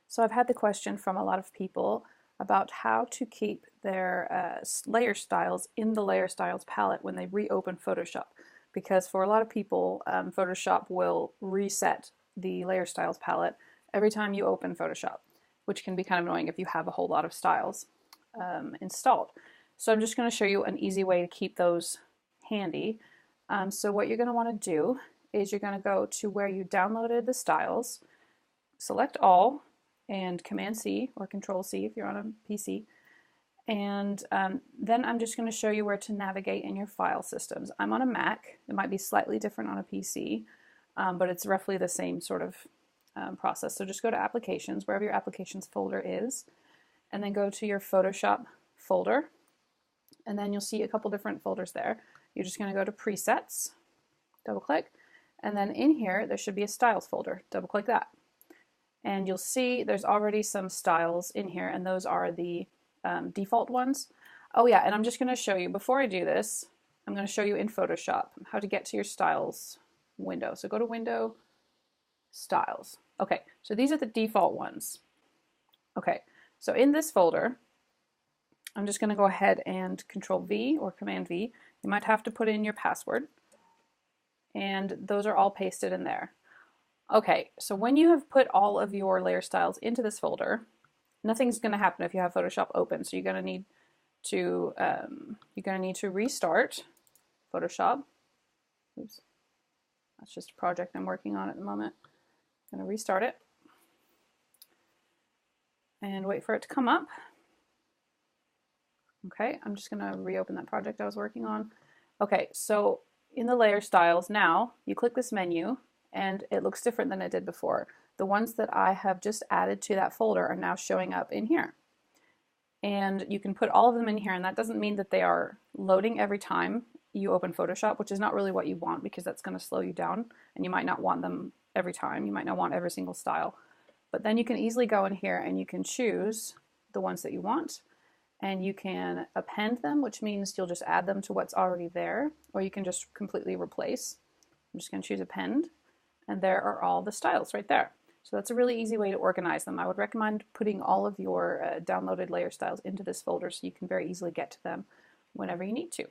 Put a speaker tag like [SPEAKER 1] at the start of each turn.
[SPEAKER 1] So I've had the question from a lot of people about how to keep their layer styles in the layer styles palette when they reopen Photoshop. Because for a lot of people, Photoshop will reset the layer styles palette every time you open Photoshop, which can be kind of annoying if you have a whole lot of styles installed. So I'm just going to show you an easy way to keep those handy. So what you're going to want to do is you're going to go to where you downloaded the styles, select all, and Command C or Control C if you're on a PC. And then I'm just going to show you where to navigate in your file systems. I'm on a Mac. It might be slightly different on a PC, but it's roughly the same sort of process. So just go to Applications, wherever your Applications folder is, and then go to your Photoshop folder. And then you'll see a couple different folders there. You're just going to go to Presets, double click, and then in here there should be a Styles folder. Double click that. And you'll see there's already some styles in here, and those are the default ones. Oh yeah, and I'm just going to show you, before I do this, I'm going to show you in Photoshop how to get to your styles window. So go to Window, Styles. Okay, so these are the default ones. Okay, so in this folder, I'm just going to go ahead and Control V or Command V. You might have to put in your password, and those are all pasted in there. Okay, so when you have put all of your layer styles into this folder, nothing's going to happen if you have Photoshop open. So you're going to need to restart Photoshop. Oops, that's just a project I'm working on at the moment. I'm going to restart it and wait for it to come up. Okay, I'm just going to reopen that project I was working on. Okay, so in the layer styles now, you click this menu and it looks different than it did before. The ones that I have just added to that folder are now showing up in here. And you can put all of them in here, and that doesn't mean that they are loading every time you open Photoshop, which is not really what you want because that's going to slow you down and you might not want them every time. You might not want every single style. But then you can easily go in here and you can choose the ones that you want, and you can append them, which means you'll just add them to what's already there, or you can just completely replace. I'm just going to choose append, and there are all the styles right there. So that's a really easy way to organize them. I would recommend putting all of your downloaded layer styles into this folder so you can very easily get to them whenever you need to.